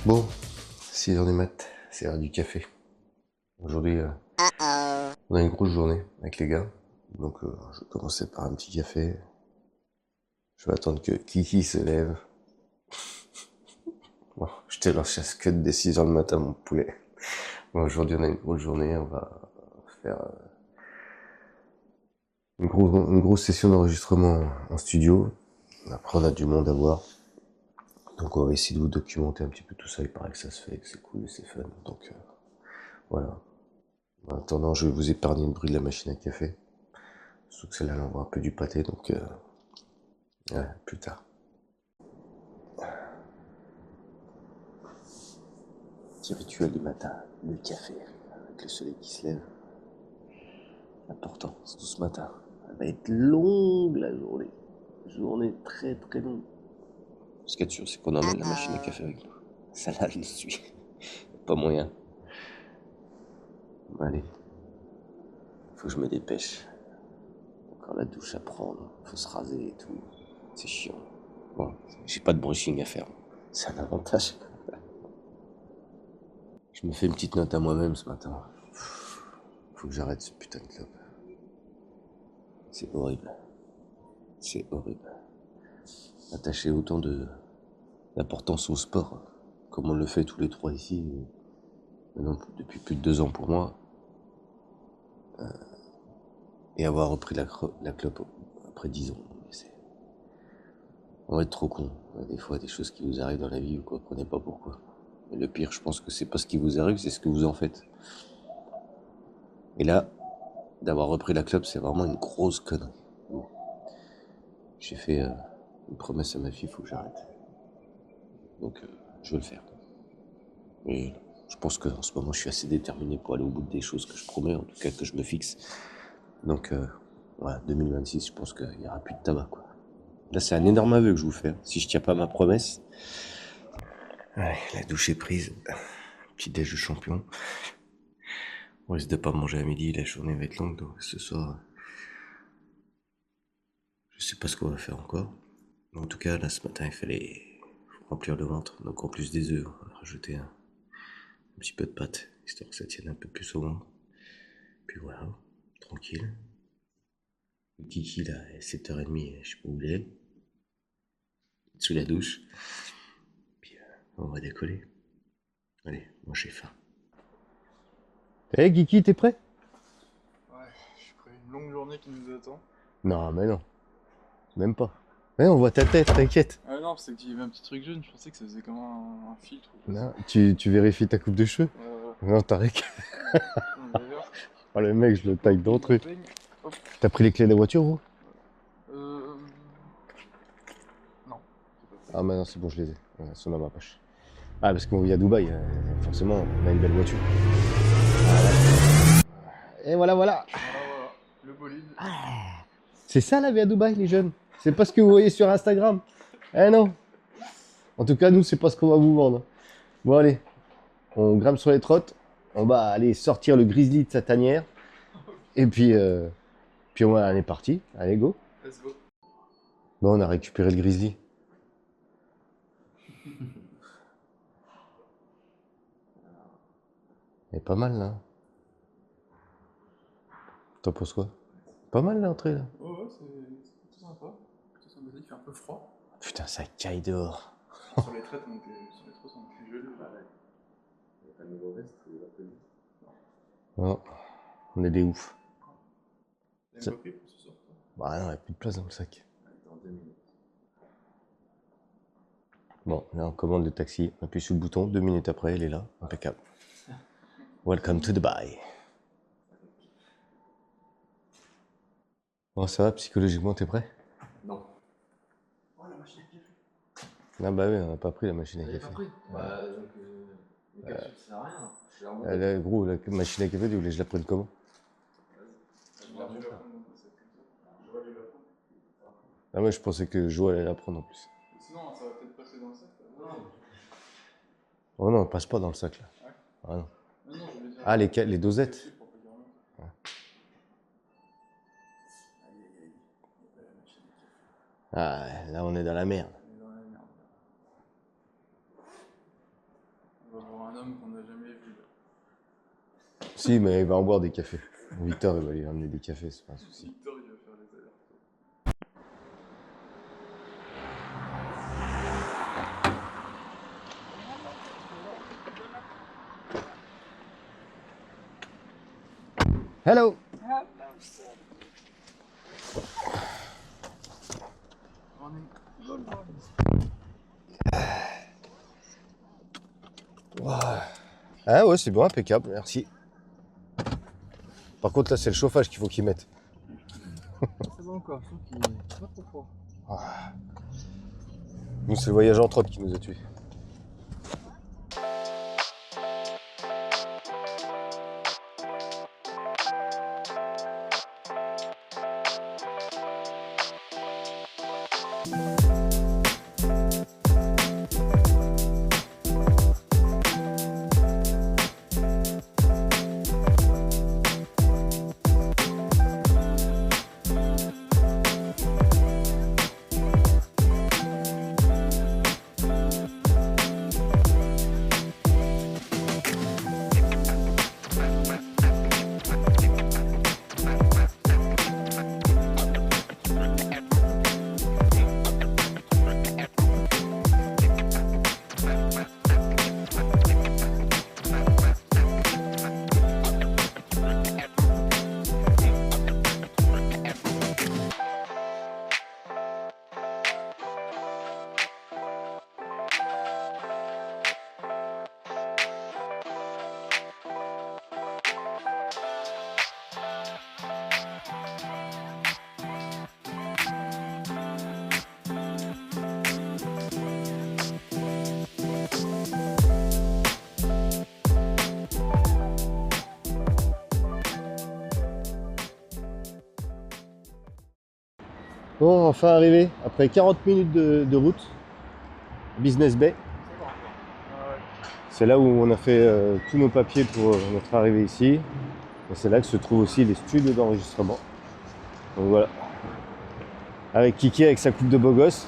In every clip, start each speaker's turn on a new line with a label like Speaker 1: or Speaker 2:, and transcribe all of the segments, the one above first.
Speaker 1: Bon, 6 h du mat, c'est l'heure du café. Aujourd'hui, on a une grosse journée avec les gars. Donc, je vais commencer par un petit café. Je vais attendre que Kiki se lève. Bon, je te lance chasse cut dès 6 h le matin, mon poulet. Bon, aujourd'hui, on a une grosse journée. On va faire une grosse session d'enregistrement en studio. Après, on a du monde à voir. Donc, on va essayer de vous documenter un petit peu tout ça. Il paraît que ça se fait, que c'est cool, c'est fun. Donc, voilà. En attendant, je vais vous épargner le bruit de la machine à café. Sauf que celle-là, elle envoie un peu du pâté, donc ouais, plus tard. Petit rituel du matin, le café, avec le soleil qui se lève. Important, surtout ce matin. Elle va être longue la journée. Journée très très longue. Ce qu'il y a de sûr, c'est qu'on emmène la machine à café avec nous. Ça là, je le suis. Pas moyen. Allez, faut que je me dépêche. Encore la douche à prendre, faut se raser et tout. C'est chiant. Bon, j'ai pas de brushing à faire. C'est un avantage. Je me fais une petite note à moi-même ce matin. Faut que j'arrête ce putain de club. C'est horrible. C'est horrible. Attacher autant d'importance au sport, comme on le fait tous les trois ici, maintenant depuis plus de 2 ans pour moi, et avoir repris la clope après 10 ans. On va être trop con. Des fois, des choses qui vous arrivent dans la vie, vous comprenez pas pourquoi. Et le pire, je pense que c'est pas ce qui vous arrive, c'est ce que vous en faites. Et là, d'avoir repris la clope, c'est vraiment une grosse connerie. J'ai fait une promesse à ma fille, faut que j'arrête. Donc, je vais le faire. Et je pense qu'en ce moment, je suis assez déterminé pour aller au bout des choses que je promets, en tout cas que je me fixe. Donc, voilà, 2026, je pense qu'il n'y aura plus de tabac, quoi. Là, c'est un énorme aveu que je vous fais. Si je tiens pas ma promesse. Ouais, la douche est prise. Petit déj de champion. On risque de pas manger à midi, la journée va être longue, donc ce soir, je sais pas ce qu'on va faire encore. Mais en tout cas, là, ce matin, il fallait remplir le ventre. Donc, en plus des œufs, on va rajouter un petit peu de pâte, histoire que ça tienne un peu plus au ventre. Puis voilà, tranquille. Le Kiki, là, à 7h30, je sais pas où il est. Sous la douche. Puis on va décoller. Allez, moi j'ai faim. Eh Kiki, t'es prêt?
Speaker 2: Ouais, je suis prêt. Une longue journée qui nous attend.
Speaker 1: Non, mais non, même pas. Eh, on voit ta tête, t'inquiète.
Speaker 2: Ah non, c'est qu'il y avait un petit truc jaune, je pensais que ça faisait comme un filtre ou quoi.
Speaker 1: Non, tu vérifies ta coupe de cheveux?
Speaker 2: Ouais,
Speaker 1: Non, t'arrêtes.
Speaker 2: d'ailleurs,
Speaker 1: Oh le mec, je
Speaker 2: j'ai
Speaker 1: le
Speaker 2: pas
Speaker 1: taille
Speaker 2: oublié ma
Speaker 1: d'entrée.
Speaker 2: peigne. Hop.
Speaker 1: T'as pris les clés de la voiture, vous?
Speaker 2: Euh. Non, j'ai pas pris.
Speaker 1: Ah, mais non, c'est bon, je les ai. Ouais, elles sont dans ma poche. Ah, parce qu'on vit à Dubaï, forcément, on a une belle voiture. Et voilà, voilà.
Speaker 2: Voilà, le bolide.
Speaker 1: C'est ça la vie à Dubaï, les jeunes. C'est pas ce que vous voyez sur Instagram. Eh non. En tout cas, nous, c'est pas ce qu'on va vous vendre. Bon, allez, on grimpe sur les trottes. On va aller sortir le grizzly de sa tanière. Et puis on est parti. Allez, go.
Speaker 2: Let's go.
Speaker 1: Bon, on a récupéré le grizzly. Il est pas mal, là. T'en penses quoi? Pas mal, l'entrée, là.
Speaker 2: Ouais, c'est plutôt sympa. Plutôt sympa, il fait un peu froid.
Speaker 1: Putain, ça caille dehors.
Speaker 2: Sur les traites, sur les trottoirs, on est plus gelé.
Speaker 3: Il n'y a pas de nouveau veste, il va payer.
Speaker 1: Non, on est des oufs.
Speaker 2: T'as
Speaker 1: Ça-
Speaker 2: même pas pris pour ce soir, toi?
Speaker 1: Bah non, il n'y a plus de place dans le sac.
Speaker 3: Allez, dans 2 minutes.
Speaker 1: Bon, là, on commande le taxi. On appuie sur le bouton. 2 minutes après, il est là. Impeccable. Welcome to Dubai. Bon, ça va, psychologiquement, t'es prêt?
Speaker 3: Non. Oh, la machine à café.
Speaker 1: Ah bah oui, on n'a pas pris la machine à
Speaker 3: Vous l'avez
Speaker 1: café.
Speaker 3: pas pris? Bah, donc, les capsules, ça sert à rien. Je vais la remonter.
Speaker 1: Là, gros, la machine à café, tu voulais que je la prenne comment?
Speaker 3: Je vais la
Speaker 2: J'aurais dû
Speaker 3: remonter.
Speaker 2: la prendre dans le sac comme ça. J'aurais dû la prendre.
Speaker 1: Ah, moi, je pensais que Jo allait la prendre en plus.
Speaker 2: Sinon, ça va peut-être passer dans le sac. Là.
Speaker 3: Non.
Speaker 1: Oh non, elle passe pas dans le sac, là.
Speaker 2: Ouais.
Speaker 1: Ah non.
Speaker 2: Non, je voulais dire.
Speaker 1: Ah, les dosettes.
Speaker 2: Pour pas qu'il remonte.
Speaker 3: Aïe, aïe, aïe. Il n'y a pas la machine à café.
Speaker 1: Ah, là, on est dans la merde.
Speaker 2: On est dans la merde.
Speaker 1: Si, mais il va en boire des cafés. Victor, il va lui ramener des cafés, c'est pas un souci.
Speaker 2: Victor, il va faire les alertes.
Speaker 1: Hello. Ah ouais, c'est bon, impeccable, merci. Par contre, là, c'est le chauffage qu'il faut qu'ils mettent.
Speaker 2: C'est bon encore, je trouve qu'il est pas trop fort.
Speaker 1: Nous, c'est le voyage en trotte qui nous a tués. Bon, enfin arrivé, après 40 minutes de route, Business Bay. C'est là où on a fait tous nos papiers pour notre arrivée ici. Et c'est là que se trouvent aussi les studios d'enregistrement. Donc voilà. Avec Kiki avec sa coupe de beau gosse.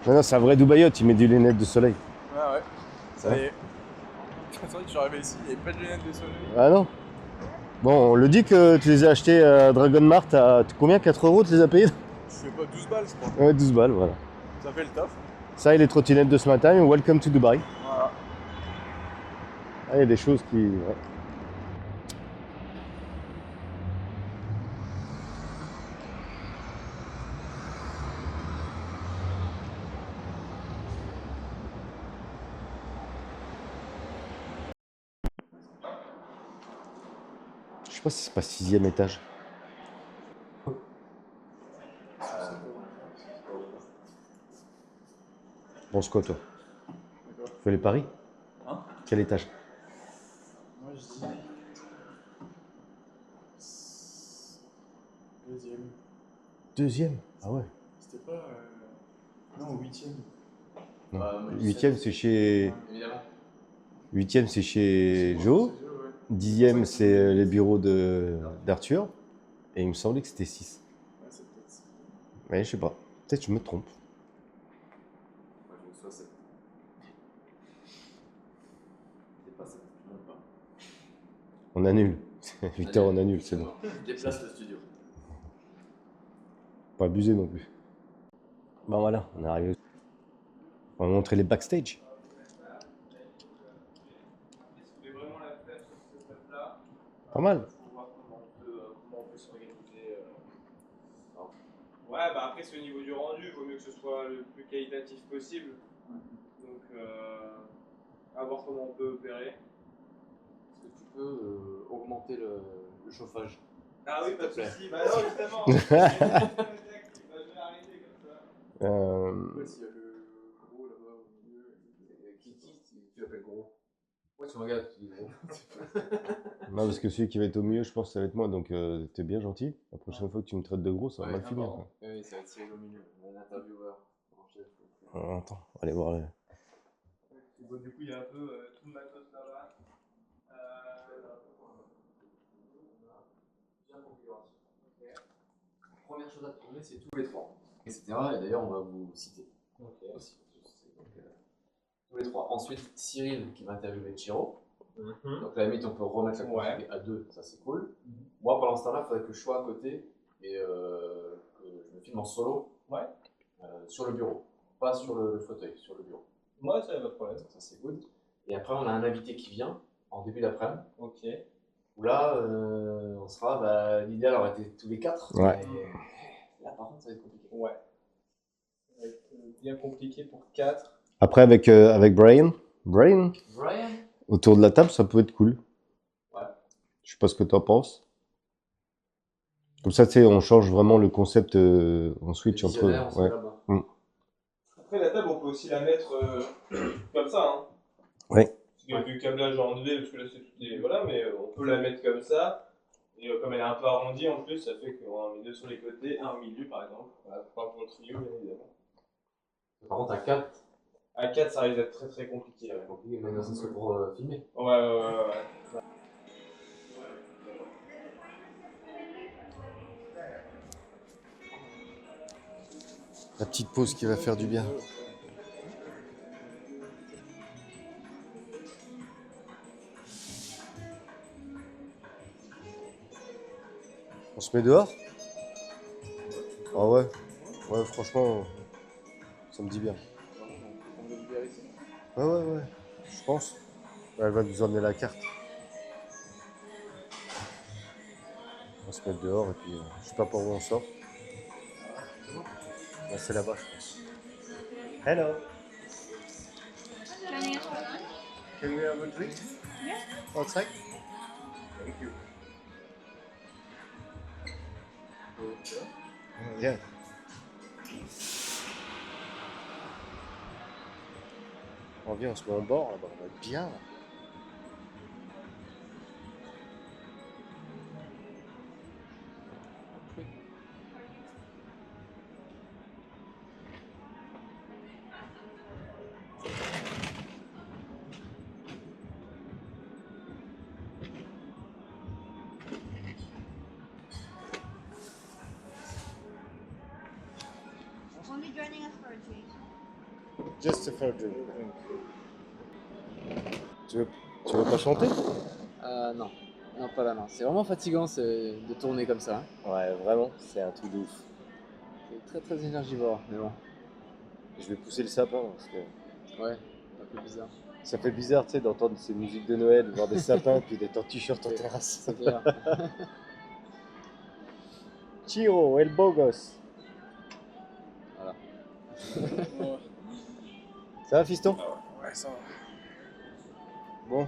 Speaker 1: Non, c'est un vrai Dubaïote, il met des lunettes de soleil.
Speaker 2: Ouais. Ça y est. C'est vrai que je suis arrivé ici, il n'y avait pas de lunettes de soleil.
Speaker 1: Ah non. Bon, on le dit que tu les as achetés à Dragon Mart à combien? 4 € tu les as payés?
Speaker 2: Je sais pas, 12 balles, je crois.
Speaker 1: Ouais, 12 balles, voilà.
Speaker 2: Ça fait le taf.
Speaker 1: Ça et les trottinettes de ce matin, welcome to Dubai.
Speaker 2: Voilà.
Speaker 1: Ah, il y a des choses qui... ouais. Je sais pas si c'est pas 6e étage. Pense quoi toi? Tu fais les paris?
Speaker 2: Hein?
Speaker 1: Quel étage?
Speaker 2: Moi je dis. Deuxième.
Speaker 1: Deuxième? Ah ouais.
Speaker 2: C'était pas. Non, 8ème.
Speaker 1: Non.
Speaker 3: Bah, moi, je
Speaker 1: 8e c'est chez...
Speaker 3: Évidemment.
Speaker 1: 8e c'est chez Joe.
Speaker 2: C'est Joe, ouais.
Speaker 1: 10e c'est les bureaux d'Arthur. Et il me semblait que c'était 6.
Speaker 2: Ouais, c'est peut-être ça.
Speaker 1: Mais je sais pas. Peut-être que je me trompe.
Speaker 3: Moi, je veux 60. C'est pas ça, je monte pas.
Speaker 1: On annule. Victor, on annule, c'est bon.
Speaker 3: Déplace le studio.
Speaker 1: Pas abuser non plus. Bon voilà, on est arrivé. On va montrer les backstage.
Speaker 2: Vraiment la fête sur ce stade-là.
Speaker 1: Pas mal.
Speaker 2: Pour voir comment on peut s'organiser. Ouais, bah après, c'est au niveau du rendu, il vaut mieux que ce soit le plus qualitatif possible. Donc, à voir comment on peut opérer.
Speaker 3: Est-ce que tu peux augmenter le chauffage?
Speaker 2: Ah oui, pas de
Speaker 3: S'il te plaît.
Speaker 2: soucis. Bah non, justement. Je vais arrêter comme ça. Ouais, s'il y a le gros là-bas au milieu.
Speaker 3: Kiki, tu l'appelles gros. Pourquoi tu me regardes, tu dis gros?
Speaker 1: Non, parce que celui qui va être au milieu, je pense que ça va être moi. Donc t'es bien gentil. La prochaine fois que tu me traites de gros, ça va mal finir.
Speaker 3: Pardon. Oui, ça va être Cyril au milieu. Un intervieweur. En chef.
Speaker 1: Attends, on va aller voir.
Speaker 2: Bon, du coup, il y a un peu tout le matos là-bas.
Speaker 3: Bien configuration. Première chose à tourner, c'est tous les trois, etc. Et d'ailleurs, on va vous citer. Ok. Aussi. Tous les trois. Ensuite, Cyril qui va interviewer Chiro.
Speaker 2: Mhm.
Speaker 3: Donc, à la limite, on peut remettre la
Speaker 2: Ouais.
Speaker 3: config à 2, ça c'est cool. Moi, pendant ce temps-là, il faudrait que je sois à côté et que je me filme en solo
Speaker 2: Ouais.
Speaker 3: sur le bureau. Pas sur le fauteuil, sur le bureau.
Speaker 2: Moi, ça, y a pas de problème.
Speaker 3: Ça c'est good. Et après, on a un invité qui vient en début d'après-midi.
Speaker 2: Ok.
Speaker 3: Où là, on sera, l'idéal aurait été tous les 4.
Speaker 1: Ouais.
Speaker 3: Mais là, par contre, ça va être compliqué.
Speaker 2: Ouais. Ça va être bien compliqué pour 4.
Speaker 1: Après, avec Brian,
Speaker 3: Brian
Speaker 1: autour de la table, ça peut être cool.
Speaker 3: Ouais.
Speaker 1: Je sais pas ce que tu en penses. Comme ça, tu sais, on change vraiment le concept, on switch
Speaker 3: Le
Speaker 1: entre.
Speaker 3: visionnaire, on se met
Speaker 1: Ouais.
Speaker 3: là-bas.
Speaker 2: Après, la table, on peut aussi la mettre comme ça. Hein.
Speaker 1: Ouais.
Speaker 2: Parce qu'il y a du câblage à enlever, parce que là, c'est tout des. Voilà, mais on peut la mettre comme ça. Et comme elle est un peu arrondie, en plus, ça fait qu'on en met 2 sur les côtés, un au milieu, par exemple. Voilà, pour le trio, bien évidemment.
Speaker 3: Par contre, à 4,
Speaker 2: À 4, ça risque d'être très très compliqué. Ouais.
Speaker 3: c'est compliqué, mais ça serait pour filmer.
Speaker 2: Ouais.
Speaker 1: La petite pause qui va faire du bien. On se met dehors? Ah ouais? Ouais, franchement, ça me dit bien.
Speaker 3: On veut libérer ici.
Speaker 1: Ouais, je pense. Elle va nous emmener la carte. On va se mettre dehors et puis je sais pas par où on sort. Là, c'est là-bas, je pense. Hello.
Speaker 4: Joining us for lunch?
Speaker 1: Can we have a drink?
Speaker 4: Yeah.
Speaker 1: Outside? Thank you. Yeah. On vient, on se met en bord, là-bas, on va être bien.
Speaker 4: Only joining us for a drink.
Speaker 1: Just for a drink. Tu veux pas chanter?
Speaker 3: Non, pas là, non. C'est vraiment fatigant de tourner comme ça. Hein.
Speaker 1: Ouais, vraiment, c'est un truc de ouf.
Speaker 3: C'est très très énergivore, mais bon.
Speaker 1: Je vais pousser le sapin parce que
Speaker 3: Ouais, un peu bizarre.
Speaker 1: ça fait bizarre, tu sais, d'entendre ces musiques de Noël, voir des sapins puis d'être en t-shirt en terrasse.
Speaker 3: C'est clair.
Speaker 1: Chiro, el beau gosse.
Speaker 3: Voilà.
Speaker 1: Ça va, fiston?
Speaker 5: Ouais, ça va.
Speaker 1: Bon.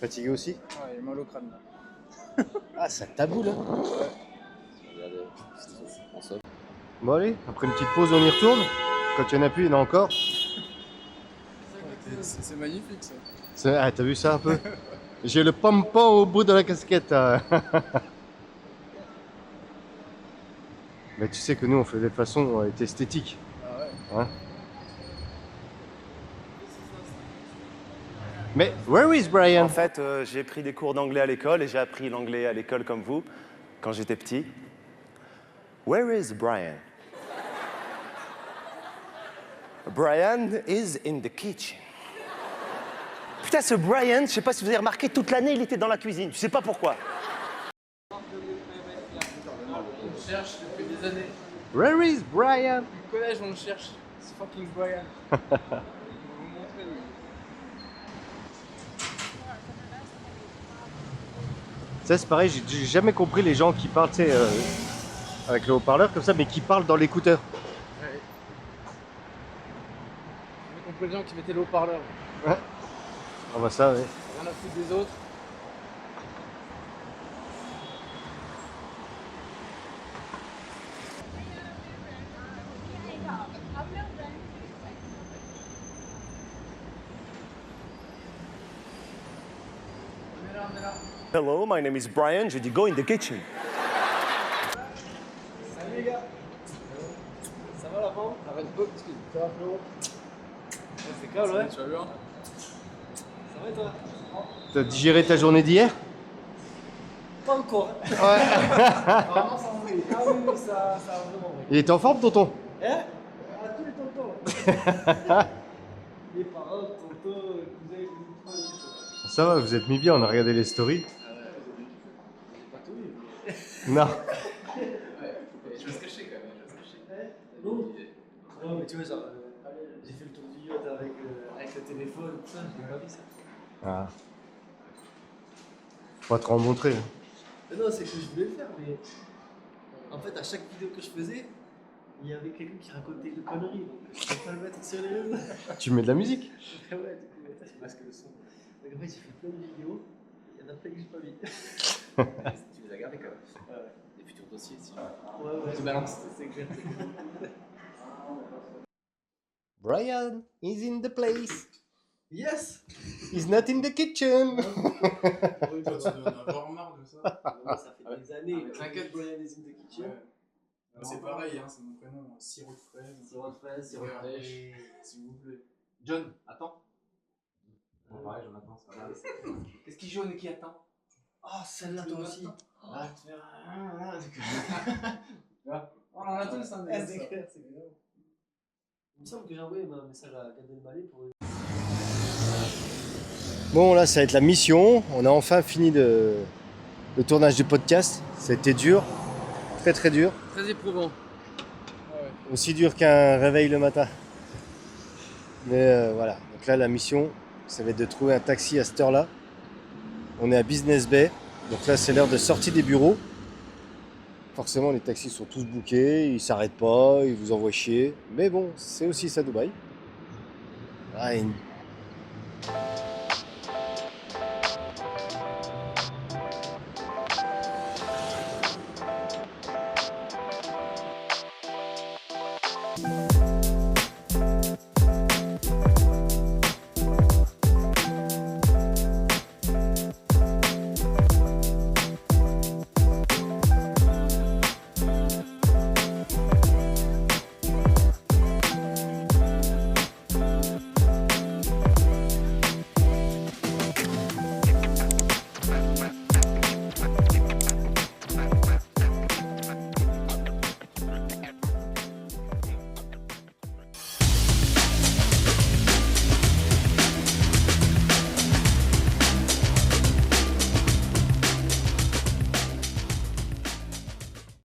Speaker 1: Fatigué aussi?
Speaker 5: Ouais, il est mal au crâne là.
Speaker 1: Ah, ça taboule, hein.
Speaker 3: Regardez, on saute.
Speaker 1: Bon, allez, après une petite pause, on y retourne. Quand il y en a plus, il y en a encore.
Speaker 5: C'est magnifique ça.
Speaker 1: Ah, t'as vu ça un peu? J'ai le pompon au bout de la casquette. Mais tu sais que nous, on fait des façons esthétiques.
Speaker 5: Ah ouais.
Speaker 1: Hein? Mais, where is Brian?
Speaker 6: En fait, j'ai pris des cours d'anglais à l'école et j'ai appris l'anglais à l'école comme vous, quand j'étais petit. Where is Brian? Brian is in the kitchen. Putain, ce Brian, je sais pas si vous avez remarqué, toute l'année, il était dans la cuisine. Je sais pas pourquoi.
Speaker 3: On cherche depuis des années.
Speaker 1: Where is Brian?
Speaker 5: Au collège, on le cherche. C'est fucking Brian. Ils vont vous montrer, lui.
Speaker 1: Ça, c'est pareil, j'ai jamais compris les gens qui parlent, tu sais, avec le haut-parleur comme ça, mais qui parlent dans l'écouteur.
Speaker 3: Ouais. J'ai compris les gens qui mettaient le haut-parleur.
Speaker 1: Ah bah ça, ouais.
Speaker 3: Rien à foutre des autres.
Speaker 6: Hello, my name is Brian. Je dis go in the kitchen.
Speaker 3: Salut les gars. Ça va la forme? Arrête pas, excuse. Ça va Flo? C'est calme, ouais?
Speaker 5: Tu vas bien?
Speaker 3: Ça va et toi?
Speaker 1: T'as digéré ta journée d'hier?
Speaker 3: Pas encore.
Speaker 1: Ouais.
Speaker 3: Apparemment ça va. Ah oui, ça a vraiment.
Speaker 1: Il était en forme, tonton?
Speaker 3: À tous les tontons. Les parents, tonton, cousin, cousin,
Speaker 7: Ça va, vous êtes mis bien, on a regardé les stories.
Speaker 3: j'ai pas tout vu, mais...
Speaker 7: Non.
Speaker 5: Je vais se cacher quand même, je vais se cacher.
Speaker 3: Non, mais tu vois, genre, j'ai fait le tour du yacht avec le téléphone, tout ça, je l'ai pas vu ça.
Speaker 7: Ah. Faut pas te montrer.
Speaker 3: Mais non, c'est que je voulais le faire, mais en fait, à chaque vidéo que je faisais, il y avait quelqu'un qui racontait de conneries, donc je peux pas le mettre sur les réseaux.
Speaker 7: Tu mets de la musique.
Speaker 3: Ouais, du coup, je masque le son. Donc en fait, j'ai fait plein de vidéos, il y en a plein que j'ai pas mis.
Speaker 5: Tu les as gardés quand même.
Speaker 3: Ouais,
Speaker 5: Des futurs dossiers, si
Speaker 3: ouais.
Speaker 5: Tu balances.
Speaker 3: C'est clair.
Speaker 7: Brian is in the place.
Speaker 3: Yes.
Speaker 7: He's not in the kitchen.
Speaker 5: Oui, toi, tu dois en avoir marre de ça.
Speaker 3: Ça fait des années.
Speaker 5: T'inquiète.
Speaker 3: Brian is in the kitchen.
Speaker 5: C'est pareil, hein, c'est mon prénom. Sirop de fraise.
Speaker 3: Sirop de fraise, sirop de fraîche.
Speaker 5: S'il vous plaît. John, attends. Bon, pareil, j'en attends, ça va. Qu'est-ce qui jaune et qui attend?
Speaker 3: Oh, celle-là, toi aussi.
Speaker 5: Ah, tu vois. On en a tous un
Speaker 3: C'est clair, c'est clair. Il me semble que j'ai envoyé un message à Gad Elmaleh pour.
Speaker 7: Bon, là, ça va être la mission. On a enfin fini le tournage du podcast. Ça a été dur. Très, très dur.
Speaker 5: Très éprouvant.
Speaker 7: Aussi dur qu'un réveil le matin. Mais voilà. Donc là, la mission, ça va être de trouver un taxi à cette heure-là. On est à Business Bay. Donc là, c'est l'heure de sortie des bureaux. Forcément, les taxis sont tous bookés. Ils s'arrêtent pas. Ils vous envoient chier. Mais bon, c'est aussi ça, Dubaï. Ah, une